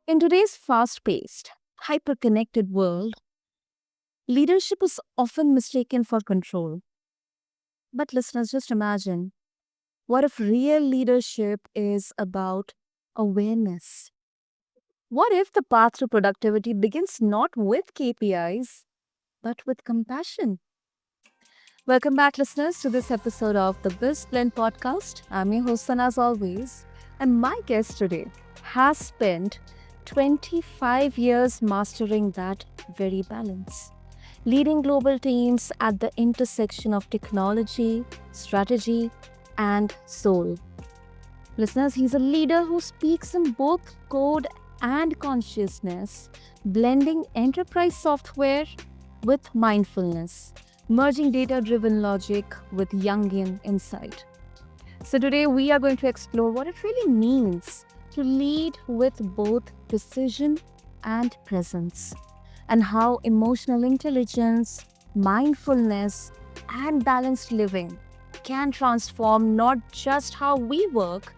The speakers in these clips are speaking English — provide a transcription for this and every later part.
In today's fast paced, hyper connected world, leadership is often mistaken for control. But listeners, just imagine what if real leadership is about awareness? What if the path to productivity begins not with KPIs, but with compassion? Welcome back, listeners, to this episode of the BizBlend podcast. I'm your host, Sana, as always, and my guest today has spent 25 years mastering that very balance, leading global teams at the intersection of technology, strategy, and soul. Listeners, he's a leader who speaks in both code and consciousness, blending enterprise software with mindfulness, merging data driven logic with Jungian insight. So, today we are going to explore what it really means to lead with both precision and presence, and how emotional intelligence, mindfulness, and balanced living can transform not just how we work,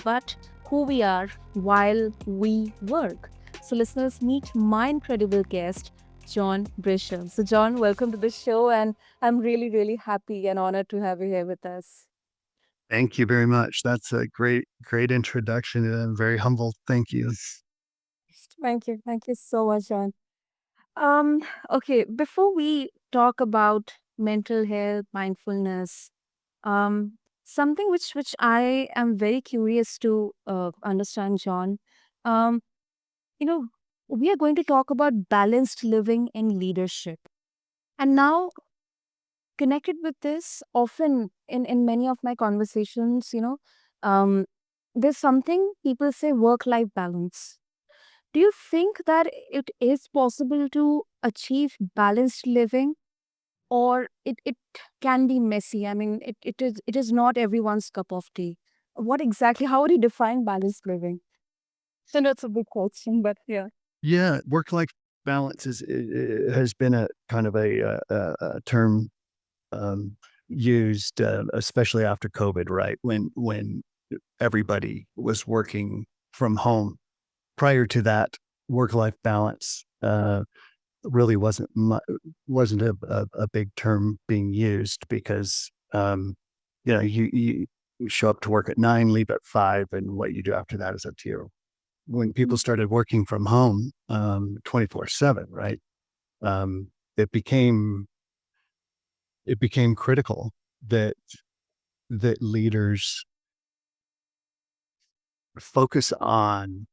but who we are while we work. So, listeners, meet my incredible guest, John Brazier. So, John, welcome to the show, and I'm really, really happy and honored to have you here with us. Thank you very much. That's a great introduction, and I'm very humble. Thank you. Thank you. Thank you so much, John. Um, okay, before we talk about mental health, mindfulness, something which I am very curious to understand, John. Um, you know, we are going to talk about balanced living and leadership. And now, connected with this, often in many of my conversations, um, there's something people say work-life balance. Do you think that it is possible to achieve balanced living, or it can be messy? I mean, it is not everyone's cup of tea. What exactly, how would you define balanced living? So that's a big question, but yeah. Yeah, work-life balance has been a kind of a term um, used, especially after COVID, right? When everybody was working from home. Prior to that, work-life balance really wasn't a big term being used because you show up to work at 9, leave at 5, and what you do after that is up to you. When people Mm. started working from home 24/7, right? Um, it became it became critical that leaders focus on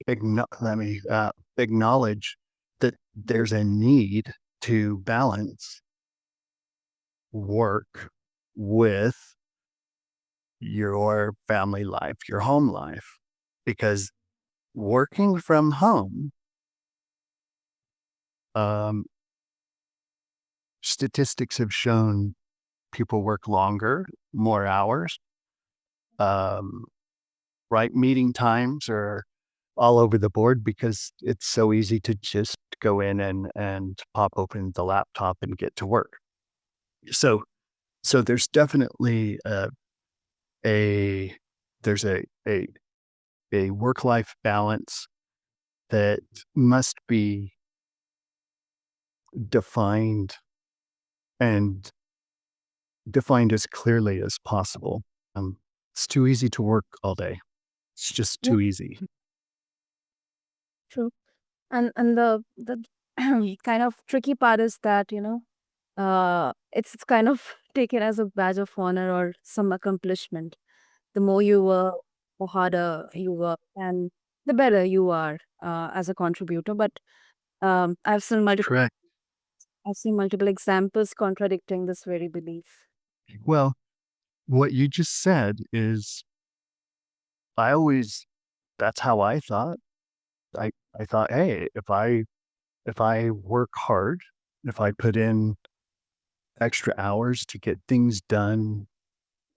acknowledge that there's a need to balance work with your family life, your home life, because working from home, um, statistics have shown people work longer, more hours. Um, right, meeting times are all over the board because it's so easy to just go in and pop open the laptop and get to work. So there's definitely a there's a work life balance that must be defined and defined as clearly as possible. It's too easy to work all day. It's just Yeah, too easy. true. And the kind of tricky part is that, it's kind of taken as a badge of honor or some accomplishment. The more you work, the harder you work, and the better you are as a contributor. But Correct. I've seen multiple examples contradicting this very belief. Well, what you just said is I always that's how I thought. I thought, hey, if I work hard, if I put in extra hours to get things done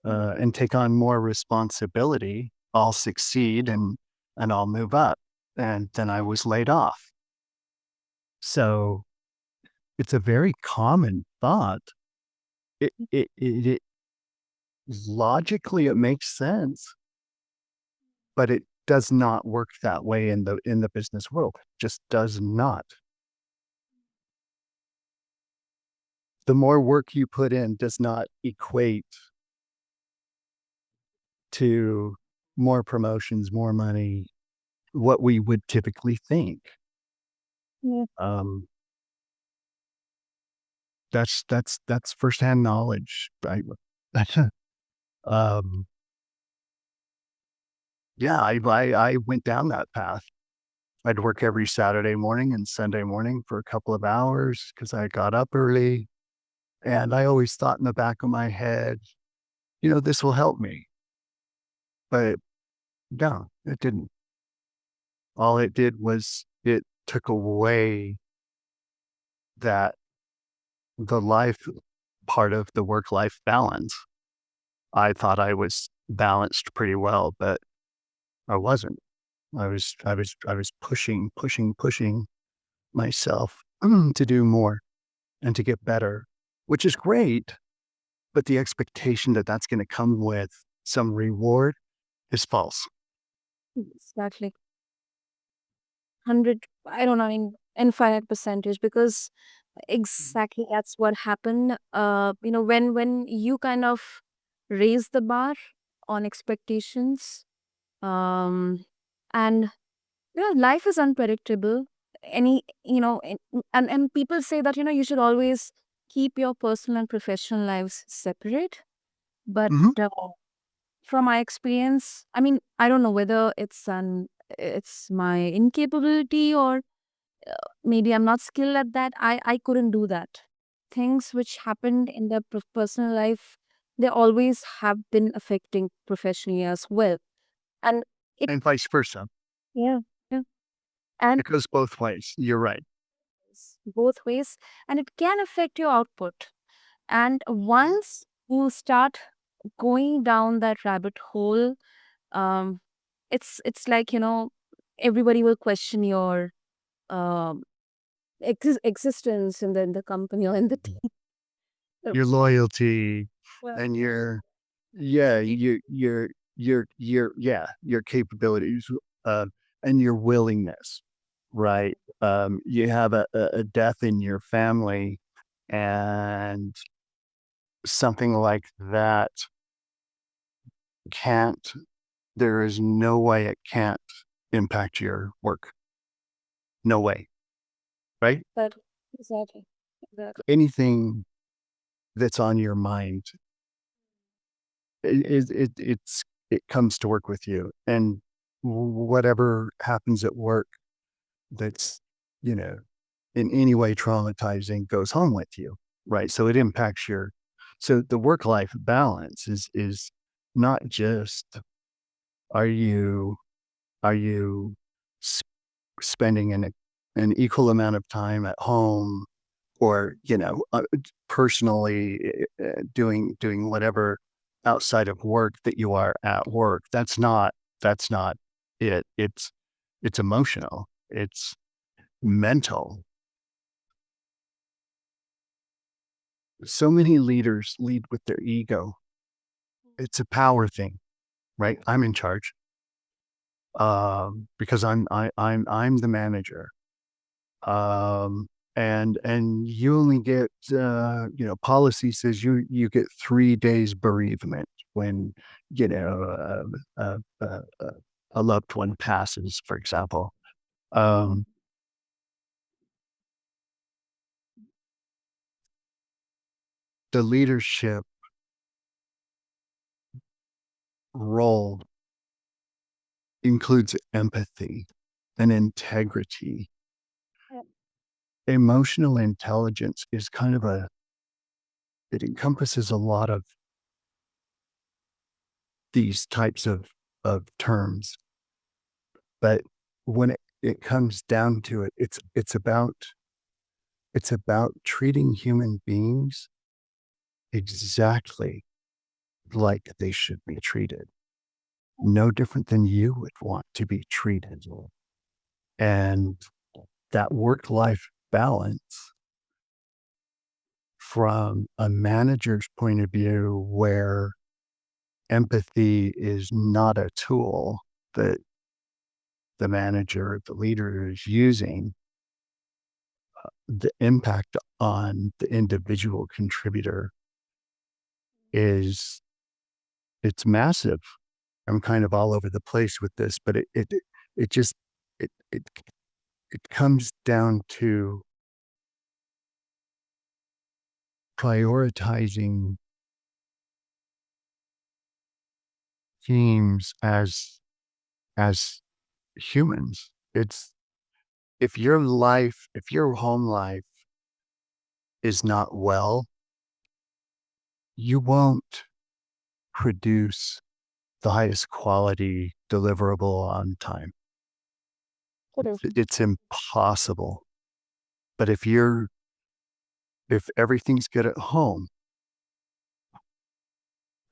and take on more responsibility, I'll succeed and I'll move up. And then I was laid off. So it's a very common thought. It logically it makes sense, but does not work that way in the business world. Just does not. The more work you put in does not equate to more promotions, more money, what we would typically think. Yeah. Um, that's firsthand knowledge, right? um, yeah, I went down that path. I'd work every Saturday morning and Sunday morning for a couple of hours because I got up early, and I always thought in the back of my head, this will help me, but no, it didn't. All it did was it took away that the life part of the work-life balance. I thought I was balanced pretty well, but I wasn't. I was pushing myself to do more and to get better, which is great, but the expectation that that's gonna come with some reward is false. Exactly. 100, I don't know, I mean, infinite percentage, because exactly that's what happened. When you kind of raise the bar on expectations, um, and life is unpredictable. Any, and people say that, you should always keep your personal and professional lives separate. But Mhm. from my experience, I mean, I don't know whether it's my incapability, or maybe I'm not skilled at that. I couldn't do that. Things which happened in the personal life, they always have been affecting professionally as well. And it, And vice versa. yeah, yeah. And It goes both ways. You're right. it's both ways, and it can affect your output. And once you start going down that rabbit hole, um, it's like, everybody will question your um existence in the company or in the team. Uh, Your loyalty Well, and your yeah, your capabilities, uh, and your willingness, right? You have a death in your family, and something like that can't there is no way it can't impact your work. No way, right? that exactly, exactly. Anything that's on your mind, it comes to work with you, and whatever happens at work that's, you know, in any way traumatizing goes home with you, right? So it impacts the work-life balance is not just are you are you s spending an equal amount of time at home, or, personally, doing whatever outside of work that you are at work. That's not it. It's emotional. It's mental. So many leaders lead with their ego. It's a power thing, right? I'm in charge, because I'm the manager. Um, and you only get, policy says you get 3 days bereavement when, you know, a loved one passes, for example. Um, the leadership role includes empathy and integrity. Yeah. Emotional intelligence is it encompasses a lot of these types of terms, but when it comes down to it, it's about treating human beings exactly like they should be treated, no different than you would want to be treated. And that work-life balance, from a manager's point of view, where empathy is not a tool that the manager, the leader is using, the impact on the individual contributor is it's massive. I'm kind of all over the place with this, but it just it it it comes down to prioritizing teams as humans. It's if your home life is not well, you won't produce the highest quality deliverable on time. True. It's impossible. But if everything's good at home,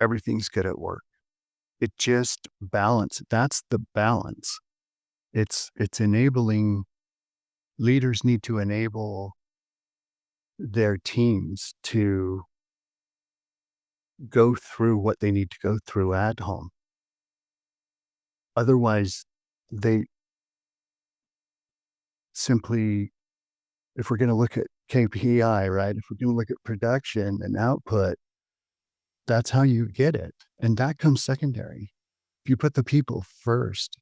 everything's good at work. It just balance. That's the balance. It's enabling leaders need to enable their teams to go through what they need to go through at home. Otherwise, they simply, if we're going to look at KPI, right? If we're going to look at production and output, that's how you get it. And that comes secondary. If you put the people first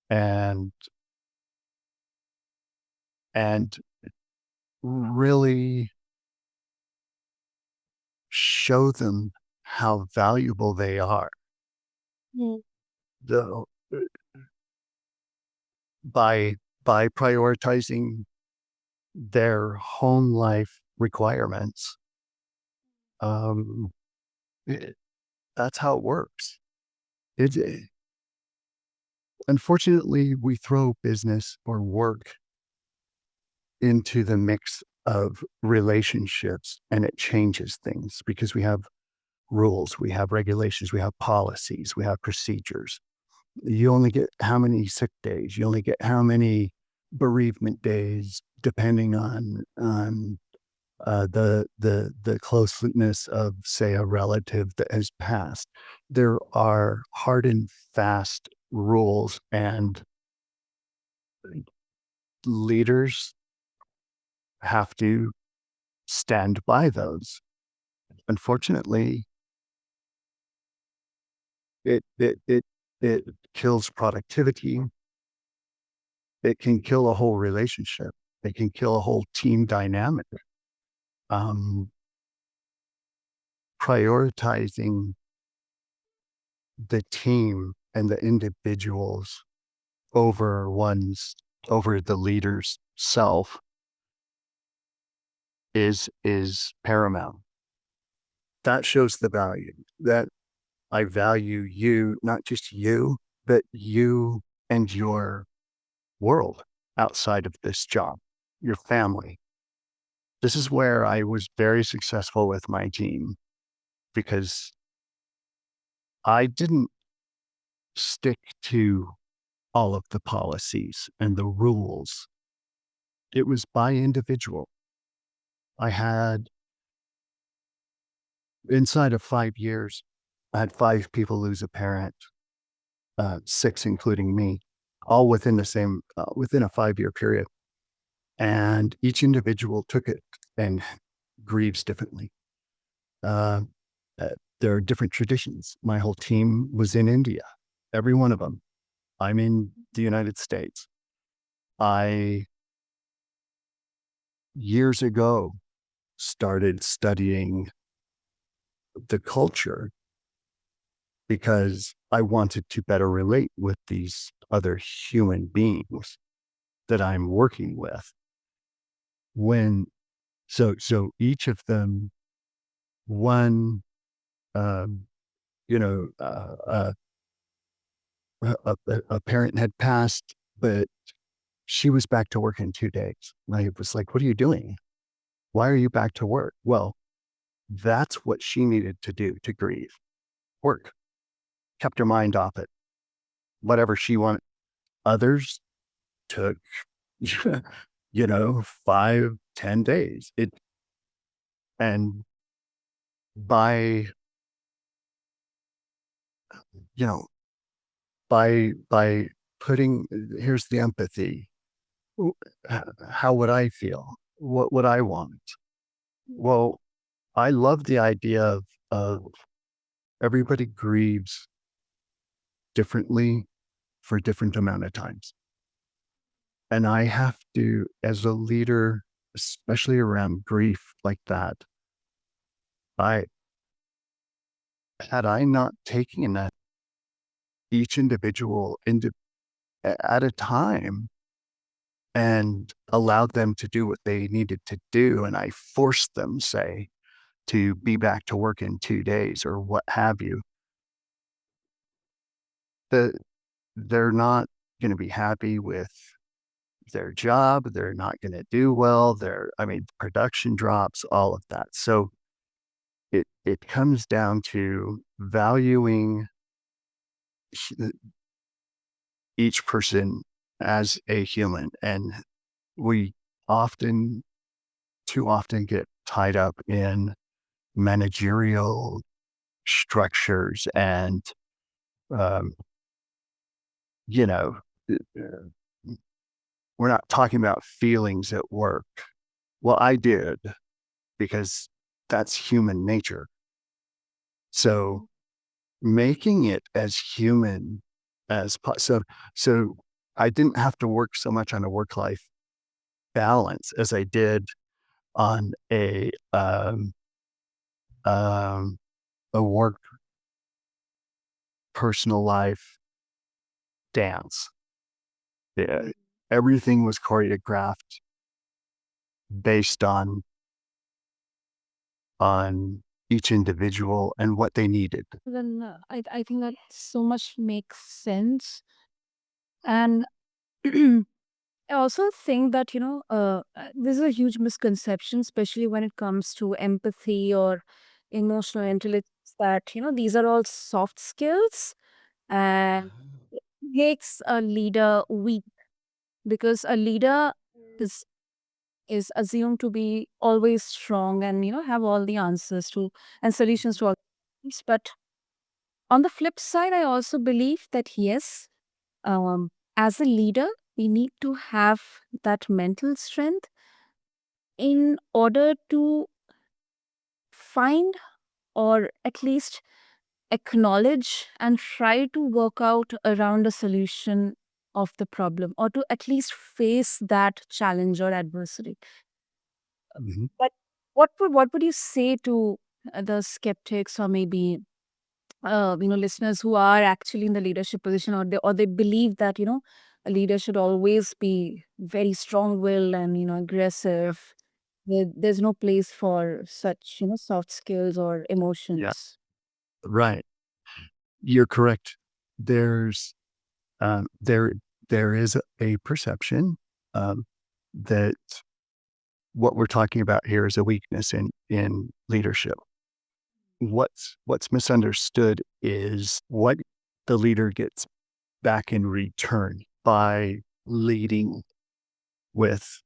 and and really show them how valuable they are, Mm. the by prioritizing their home life requirements, um, it, that's how it works. It unfortunately, we throw business or work into the mix of relationships, and it changes things because we have rules, we have regulations, we have policies, we have procedures. You only get how many sick days, you only get how many bereavement days, depending on the closeness of, say, a relative that has passed. There are hard and fast rules, and leaders have to stand by those. Unfortunately, it kills productivity. It can kill a whole relationship. It can kill a whole team dynamic. Um, Prioritizing the team and the individuals over the leader's self is paramount. That shows the value that I value you, not just you, but you and your world outside of this job, your family. This is where I was very successful with my team because I didn't stick to all of the policies and the rules. It was by individual. I had, inside of 5 years, I had 5 people lose a parent, 6, including me, all within within a 5-year period. And each individual took it and grieves differently. Uh, uh, there are different traditions. My whole team was in India, every one of them. I'm in the United States. I, years ago, started studying the culture because I wanted to better relate with these other human beings that I'm working with. When so each of them, one, um, you know, a parent had passed, but she was back to work in 2 days. And I was like, "What are you doing? Why are you back to work?" Well, that's what she needed to do to grieve. Work. Kept her mind off it. Whatever she wanted. Others took, 5, 10 days. And by, you know, by here's the empathy. W- How would I feel? What would I want? Well, I love the idea of everybody grieves differently for different amount of times. And I have to, as a leader, especially around grief like that, I had I not taken that each individual at a time and allowed them to do what they needed to do, and I forced them, say, to be back to work in 2 days or what have you, that they're not going to be happy with their job. They're not going to do well. Production drops, all of that. So it comes down to valuing h- each person as a human. And we often, too often, get tied up in managerial structures and, um, you know, we're not talking about feelings at work. Well, I did because that's human nature. So making it as human as possible. So I didn't have to work so much on a work life balance as I did on um, a work personal life dance. Yeah, everything was choreographed based on each individual and what they needed. Then I think that so much makes sense. And I also think that, this is a huge misconception, especially when it comes to empathy or emotional intelligence, that, these are all soft skills and it makes a leader weak, because a leader is is assumed to be always strong and, have all the answers to and solutions to all things. But on the flip side, I also believe that yes, as a leader, we need to have that mental strength in order to find, or at least acknowledge and try to work out around a solution of the problem, or to at least face that challenge or adversity. Mhm. But what would you say to the skeptics, or maybe listeners who are actually in the leadership position, or they believe that, a leader should always be very strong-willed and, aggressive. There's no place for such, soft skills or Yeah, emotions. right. You're correct. There's um, there there is a perception that what we're talking about here is a weakness in leadership. What's misunderstood is what the leader gets back in return by leading with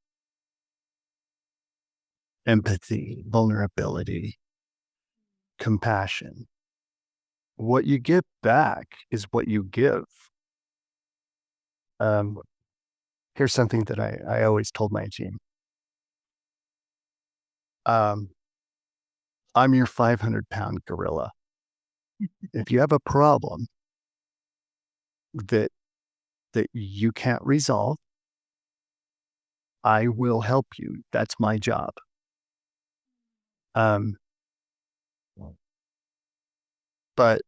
empathy, vulnerability, compassion. What you get back is what you give. Um, Here's something that I always told my team. Um, I'm your 500-pound gorilla. If you have a problem that you can't resolve, I will help you. That's my job. Um, but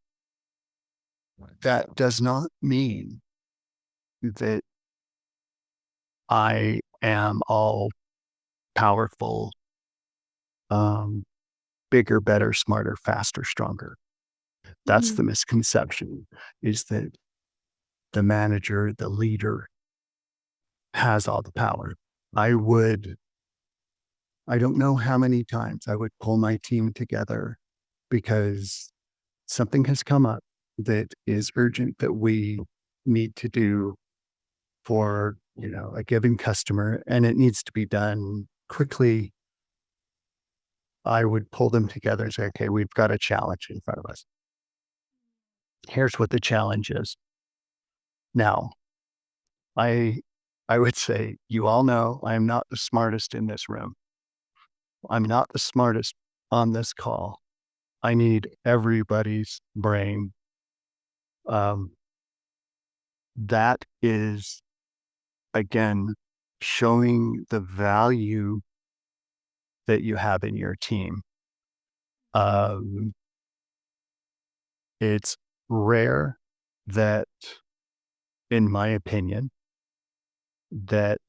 that does not mean that I am all powerful, um, bigger, better, smarter, faster, stronger. That's Mhm. the misconception, is that the manager, the leader has all the power. I would, I don't know how many times I would pull my team together because something has come up that is urgent that we need to do for, a given customer, and it needs to be done quickly. I would pull them together and say, okay, we've got a challenge in front of us. Here's what the challenge is. Now, I I would say, you all know I am not the smartest in this room. I'm not the smartest on this call. I need everybody's brain. Um, that is, again, showing the value that you have in your team. Um, it's rare that, in my opinion, that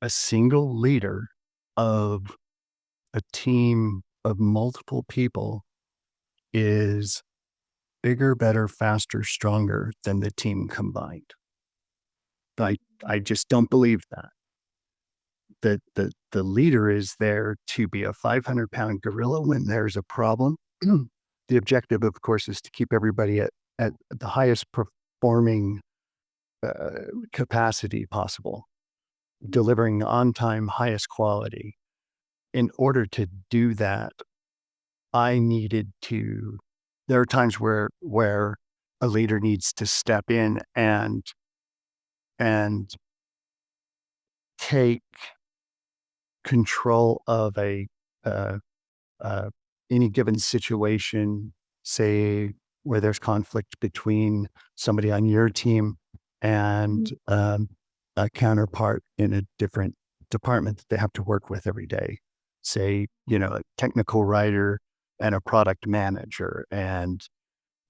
a single leader of a team of multiple people is bigger, better, faster, stronger than the team combined. I just don't believe that. The leader is there to be a 500-pound gorilla when there's a problem. The objective, of course, is to keep everybody at the highest performing capacity possible, delivering on time, highest quality. In order to do that, I needed to. There are times where a leader needs to step in and take control of uh, uh, any given situation, say where there's conflict between somebody on your team and a counterpart in a different department that they have to work with every day. Say, a technical writer and a product manager, and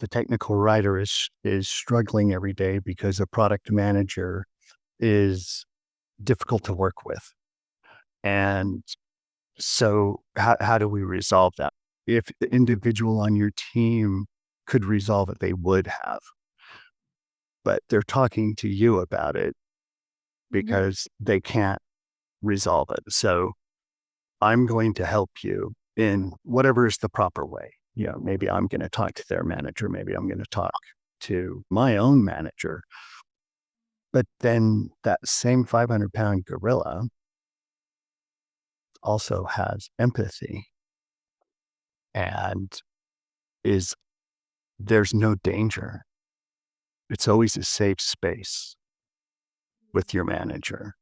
the technical writer is struggling every day because the product manager is difficult to work with. And so how do we resolve that? If the individual on your team could resolve it, they would have, but they're talking to you about it because they can't resolve it. So I'm going to help you in whatever is the proper way. Maybe I'm going to talk to their manager. Maybe I'm going to talk to my own manager. But then that same 500-pound gorilla also has empathy and there's no danger. It's always a safe space with your manager,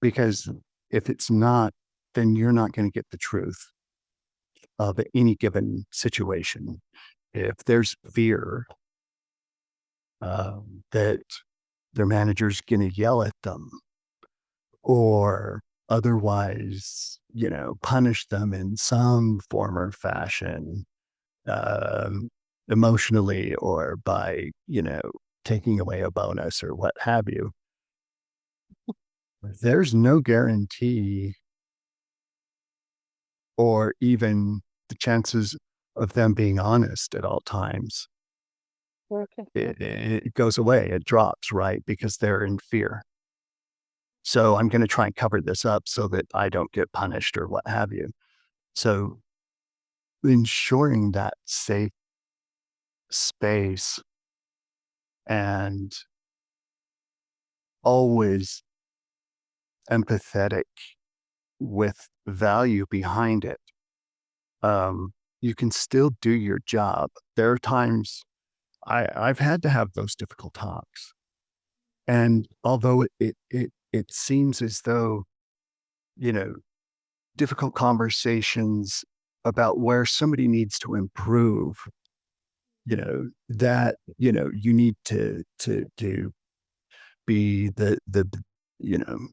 because if it's not, then you're not going to get the truth of any given situation. If there's fear that their manager's going to yell at them or otherwise, punish them in some form or fashion, um, emotionally or by, taking away a bonus or what have you, there's no guarantee or even the chances of them being honest at all times. Okay. It goes away, it drops, right? Because they're in fear. So I'm going to try and cover this up so that I don't get punished or what have you. So ensuring that safe space and always empathetic with value behind it. You can still do your job. There are times I've had to have those difficult talks. And although it seems as though, you know, difficult conversations about where somebody needs to improve, that, you need to be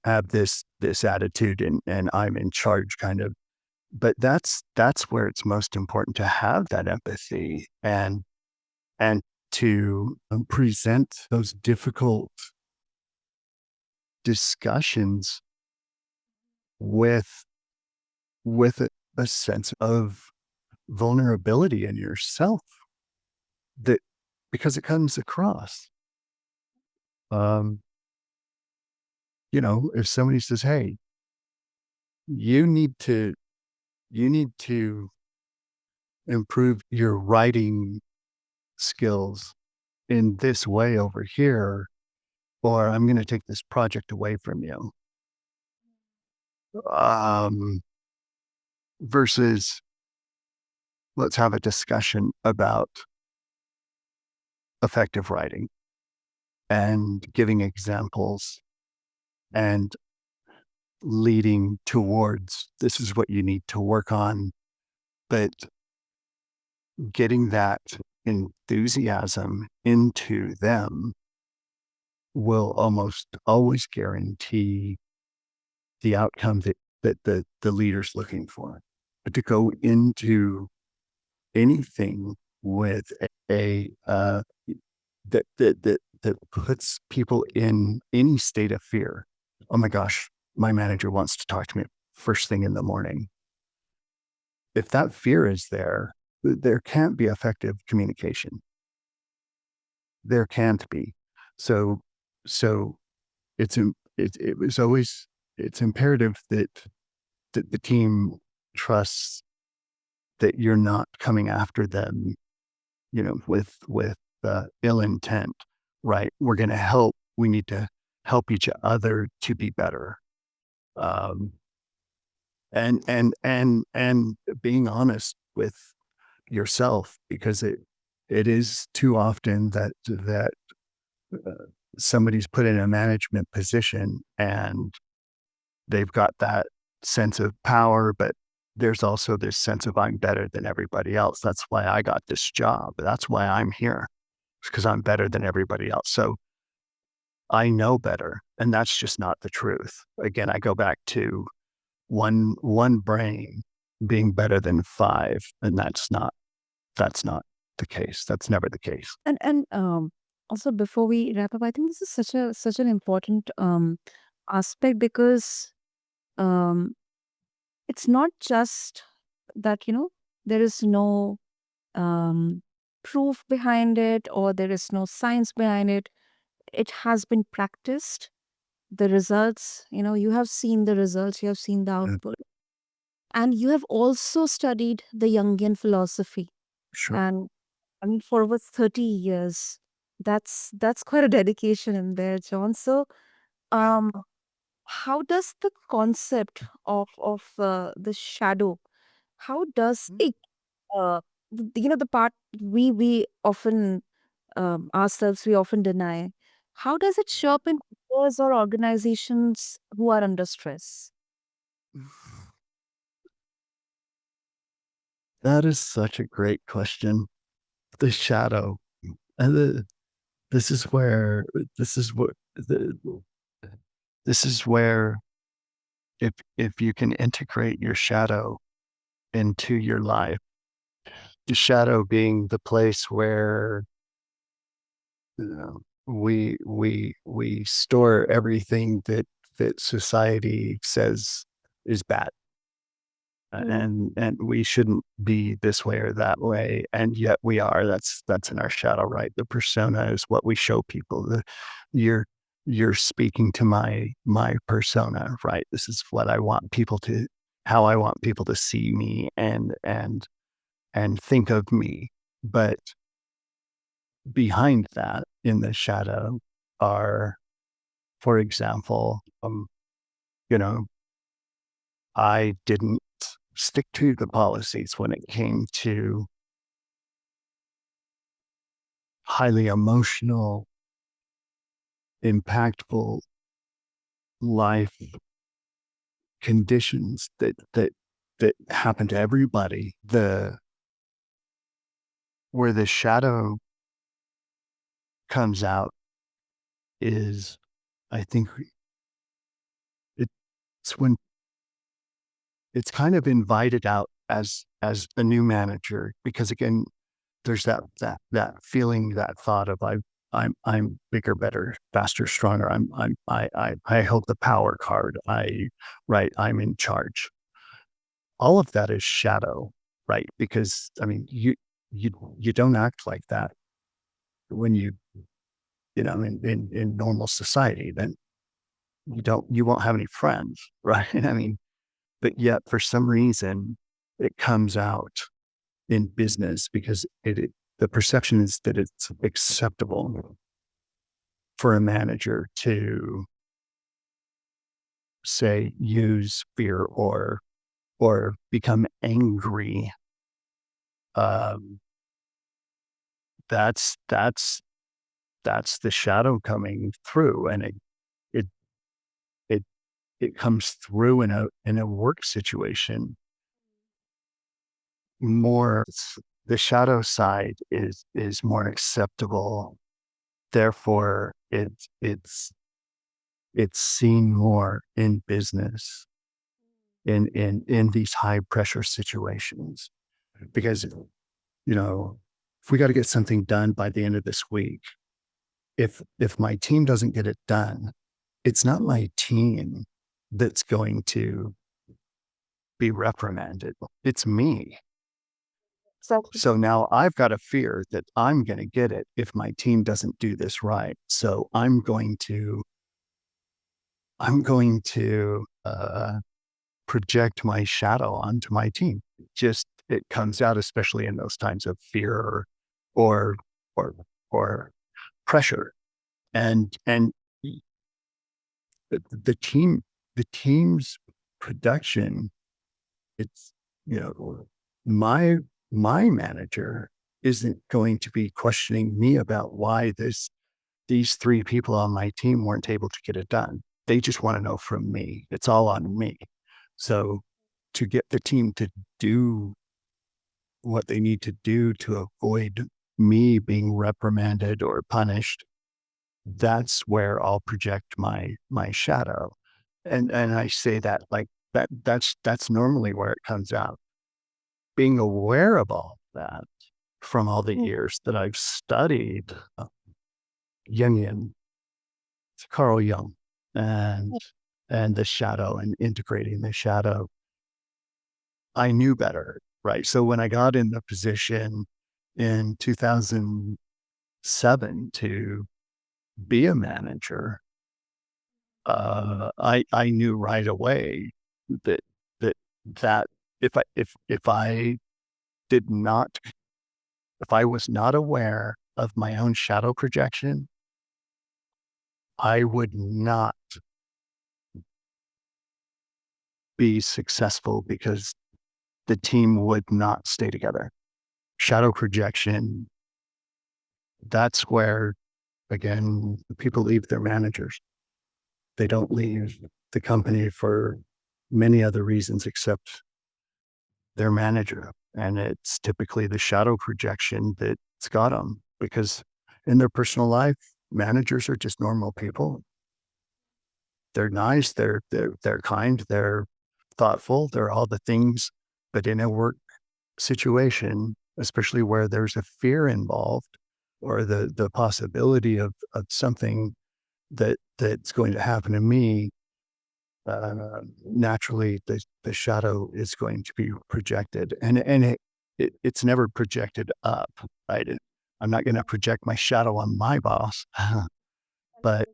have this attitude and I'm in charge kind of. But that's where it's most important to have that empathy and to present those difficult discussions with a sense of vulnerability in yourself, that because it comes across. Um, if somebody says, "Hey, you need to you need to improve your writing skills in this way over here, or I'm going to take this project away from you." Um, versus let's have a discussion about effective writing. and giving examples and leading towards this is what you need to work on, but getting that enthusiasm into them will almost always guarantee the outcome that the leader's looking for. But to go into anything with a that puts people in any state of fear. Oh my gosh, my manager wants to talk to me first thing in the morning. If that fear is there, there can't be effective communication. There can't be. So so it was always it's imperative that the team trusts that you're not coming after them, with ill intent, right? We're going to help. We need to help each other to be better. Um, and being honest with yourself, because it is too often that uh, somebody's put in a management position and they've got that sense of power, but there's also this sense of I'm better than everybody else. That's why I got this job. That's why I'm here. It's because I'm better than everybody else. So I know better. And that's just not the truth. Again, I go back to one brain being better than five. And that's not the case. That's never the case. And also before we wrap up, I think this is such an important aspect because um it's not just that, there is no um proof behind it or there is no science behind it. It has been practiced. The results, you have seen the results, you have seen the Mm, output. And you have also studied the Jungian philosophy. sure. And I mean, for over 30 years, that's quite a dedication in there, John. So, um, how does the concept of the shadow, how does it, uh, the part we often ourselves we often deny, how does it show up in peers or organizations who are under stress? That is such a great question. The shadow. And this is where this is what the this is where if you can integrate your shadow into your life, the shadow being the place where we store everything that society says is bad. Mm. And we shouldn't be this way or that way, and yet we are. That's in our shadow, right? The persona is what we show people. You're you're speaking to my persona, right? This is what I want people to how I want people to see me and think of me. But behind that, in the shadow, are, for example, you know, I didn't stick to the policies when it came to highly emotional, impactful life conditions that happen to everybody. The Where the shadow comes out is, I think, it's when it's kind of invited out as a new manager, because again, there's that feeling, that thought of I'm bigger, better, faster, stronger. I hold the power card. I'm in charge. All of that is shadow, right? Because I mean, you don't act like that when in normal society. Then you won't have any friends, right? I mean, but yet for some reason it comes out in business because the perception is that it's acceptable for a manager to say use fear or become angry. Um, that's that's the shadow coming through, and it it it comes through in a work situation more. The shadow side is more acceptable. Therefore, it's seen more in business in these high pressure situations because if we got to get something done by the end of this week, if my team doesn't get it done, it's not my team that's going to be reprimanded. It's me. Exactly. So now I've got a fear that I'm going to get it if my team doesn't do this right. So I'm going to project my shadow onto my team. Just it comes out, especially in those times of fear or or or pressure. And the team's production, it's my my manager isn't going to be questioning me about why these three people on my team weren't able to get it done. They just want to know from me. It's all on me. So to get the team to do what they need to do to avoid me being reprimanded or punished, that's where I'll project my shadow. And I say that like that's normally where it comes out. Being aware of all that from all the Mm. years that I've studied Jungian, Carl Jung, and the shadow and integrating the shadow, I knew better, right? So when I got in the position in 2007 to be a manager, I knew right away that that that if I did not if I was not aware of my own shadow projection, I would not be successful because the team would not stay together. Shadow projection, that's where, again, people leave their managers. They don't leave the company for many other reasons except their manager. And it's typically the shadow projection that's got them because in their personal life, managers are just normal people. They're nice, they're kind, they're thoughtful, they're all the things. But in a work situation, especially where there's a fear involved or the possibility of something that's going to happen to me, naturally the shadow is going to be projected, and it's never projected up, right? I'm not going to project my shadow on my boss, but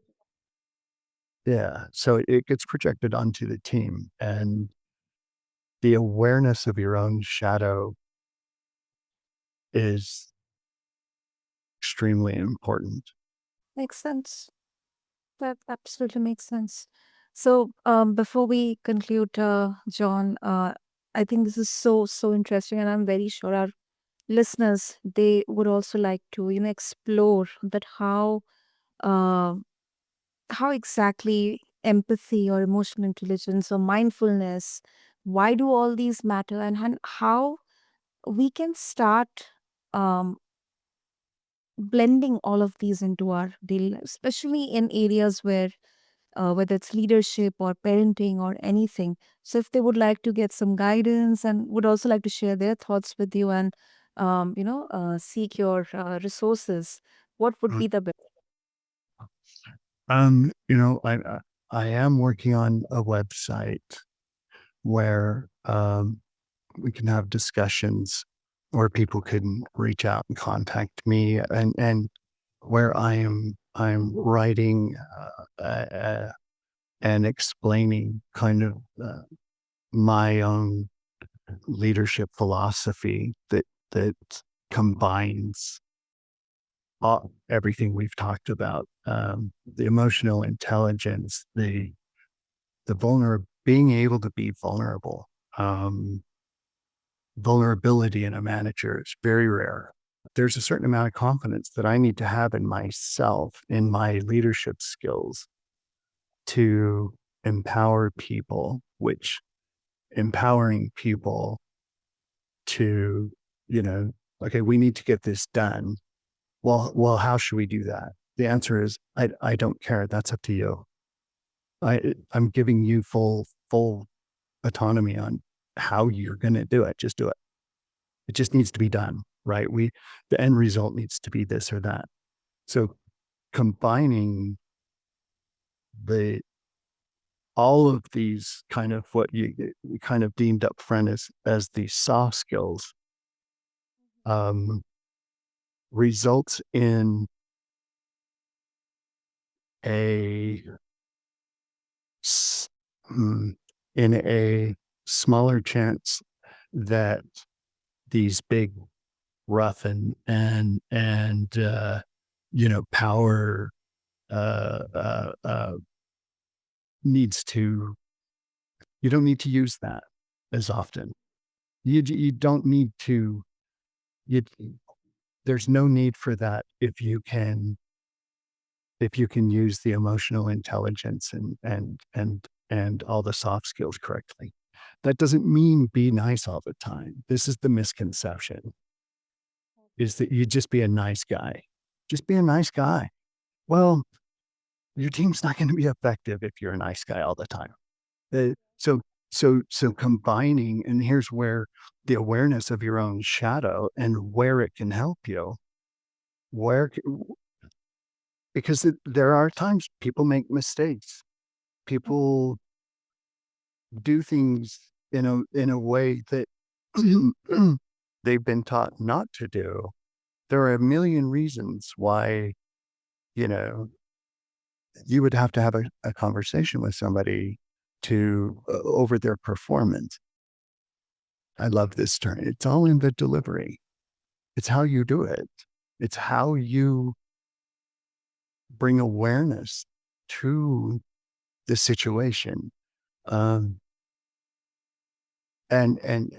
yeah, so it gets projected onto the team, and the awareness of your own shadow is extremely important. Makes sense. That absolutely makes sense. So, before we conclude, John, I think this is so interesting, and I'm very sure our listeners they would also like to explore that uh, how exactly empathy or emotional intelligence or mindfulness, why do all these matter, and how we can start um, blending all of these into our daily life, especially in areas where whether it's leadership or parenting or anything. So, if they would like to get some guidance and would also like to share their thoughts with you and seek your resources, what would Mm. be the best? I am working on a website where we can have discussions or people can reach out and contact me and where I'm writing and explaining kind of my own leadership philosophy that combines everything we've talked about, the emotional intelligence, being able to be vulnerable. Vulnerability in a manager is very rare. there's a certain amount of confidence that I need to have in myself, in my leadership skills to empower people, which empowering people to, okay, we need to get this done. Well, how should we do that? The answer is, I don't care. That's up to you. I'm giving you full autonomy on how you're going to do it. Just do it. It just needs to be done, right? The end result needs to be this or that. So combining the all of these kind of what you kind of deemed up front as these soft skills um, results a s- mm, in a smaller chance that these big rough and power uh, uh, uh, needs to you don't need to use that as often. You don't need to you there's no need for that if you can use the emotional intelligence and all the soft skills correctly. That doesn't mean be nice all the time. This is the misconception, is that you just be a nice guy. Just be a nice guy. Well, your team's not going to be effective if you're a nice guy all the time. Uh, so so combining, and here's where the awareness of your own shadow and where it can help you, where because there are times people make mistakes. People do things in a way that they've been taught not to do. There are a million reasons why, you know, you would have to have a conversation with somebody to over their performance. I love this term. It's all in the delivery. It's how you do it. It's how you bring awareness to the situation. Um, and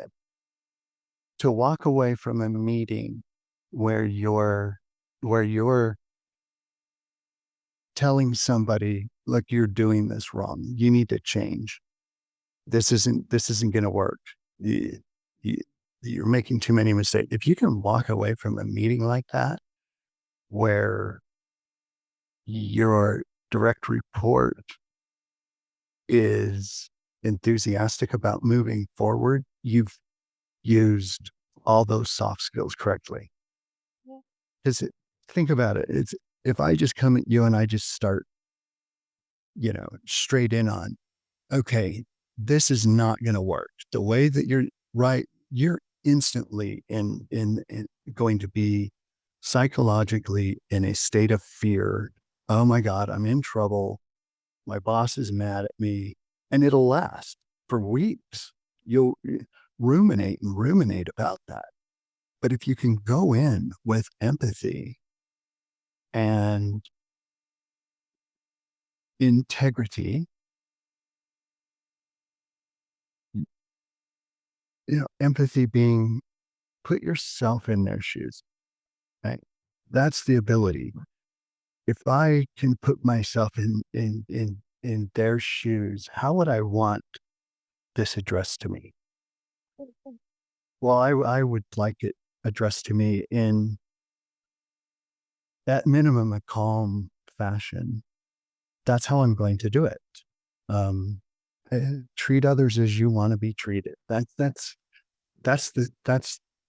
to walk away from a meeting where you're telling somebody, look, you're doing this wrong. You need to change. This isn't going to work. You, you, you're making too many mistakes. If you can walk away from a meeting like that, where your direct report is enthusiastic about moving forward, you've used all those soft skills correctly. Yeah. Because think about it. It's if I just come at you and I just start, straight in on, okay, this is not going to work. The way that you're right, you're instantly in going to be psychologically in a state of fear. Oh my God, I'm in trouble. My boss is mad at me, and it'll last for weeks. You'll ruminate and ruminate about that. But if you can go in with empathy and integrity, empathy being put yourself in their shoes, right? That's the ability. If I can put myself in their shoes, how would I want this addressed to me? Well, I would like it addressed to me in, at minimum, a calm fashion. That's how I'm going to do it. Um, Treat others as you want to be treated. That's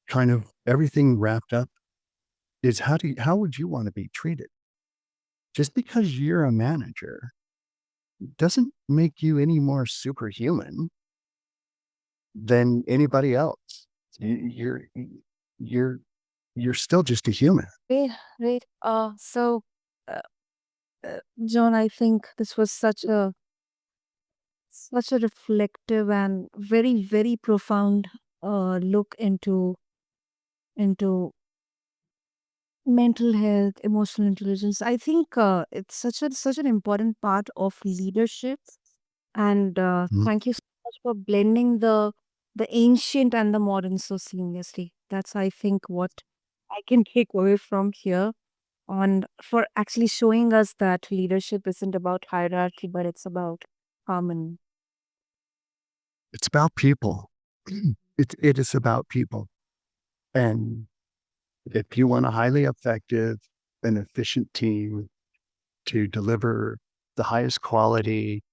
kind of everything wrapped up. Is how would you want to be treated? Just because you're a manager doesn't make you any more superhuman than anybody else. You're you're you're still just a human. Right, right. Uh, John, I think this was such a reflective and very, very profound look into mental health, emotional intelligence. I think it's such an important part of leadership. And Mhm. thank you so much for blending the ancient and the modern so seamlessly. That's I think what I can take away from here on for actually showing us that leadership isn't about hierarchy, but it's about harmony. It's about people. It is about people. And if you want a highly effective and efficient team to deliver the highest quality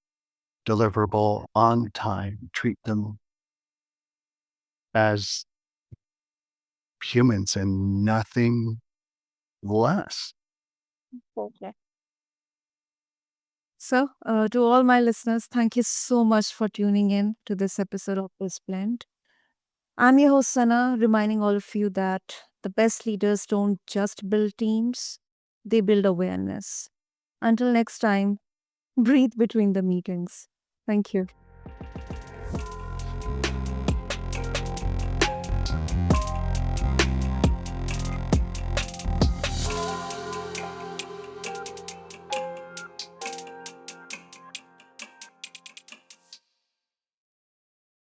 deliverable on time, treat them as humans and nothing less. Okay. So, to all my listeners, thank you so much for tuning in to this episode of BizBlend. I'm your host, Sana, reminding all of you that the best leaders don't just build teams, they build awareness. Until next time, breathe between the meetings. Thank you.